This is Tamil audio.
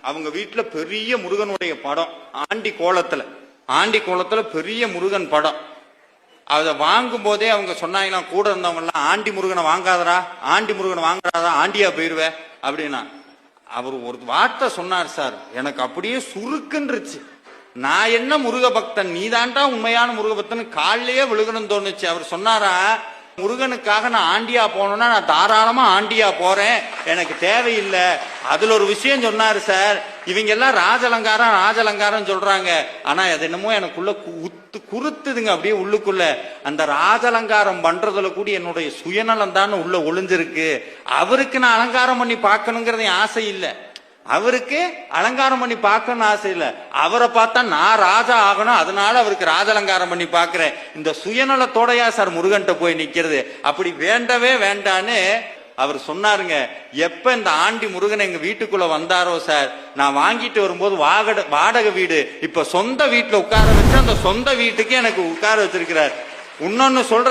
அவங்க வீட்டுல பெரிய முருகனுடைய படம் ஆண்டி கோலத்துல பெரிய முருகன் படம். அதை வாங்கும் போதே அவங்க சொன்னாங்களாம், கூட இருந்தவங்க எல்லாம், ஆண்டி முருகனை வாங்காதரா, ஆண்டி முருகனை வாங்காதா, ஆண்டியா போயிருவேன் அப்படின்னா. அவர் ஒரு வார்த்தை சொன்னார் சார், எனக்கு அப்படியே சுருக்குன்றுச்சு. நான் என்ன முருக பக்தன், நீதான்டா உண்மையான முருக பக்தன் காலிலேயே விழுகணும்னு தோணுச்சு. அவர் சொன்னாரா, முருகனுக்காக நான் ஆண்டியா போனோம்னா நான் தாராளமா ஆண்டியா போறேன், எனக்கு தேவையில்லை. அதுல ஒரு விஷயம் சொன்னாரு சார், இவங்க எல்லாம் ராஜலங்காரம் சொல்றாங்க, ஆனா அது என்னமோ எனக்குள்ள குறுத்துதுங்க அப்படியே உள்ளுக்குள்ள. அந்த ராஜலங்காரம் பண்றதுல கூட என்னுடைய சுயநலம் தான் உள்ள ஒளிஞ்சிருக்கு. அவருக்கு நான் அலங்காரம் பண்ணி பார்க்கணுங்கிறது ஆசை இல்லை, அவருக்கு அலங்காரம் பண்ணி பார்க்கணும்னு ஆசை இல்லை. அவரை பார்த்தா நான் ராஜா ஆகணும், அதனால அவருக்கு ராஜலங்காரம் பண்ணி பார்க்கிறேன். இந்த சுயநலத்தோடையா சார் முருகன்ட்ட போய் நிக்கிறது? அப்படி வேண்டவே வேண்டான்னு அவர் சொன்னாருங்க. எப்ப இந்த ஆண்டி முருகன் எங்க வீட்டுக்குள்ள வந்தாரோ சார், நான் வாங்கிட்டு வரும்போது வாடகை வீடு இப்ப சொந்த வீட்டுல உட்கார வச்சு அந்த சொந்த வீட்டுக்கு எனக்கு உட்கார வச்சிருக்கிறார். இன்னொன்னு சொல்ற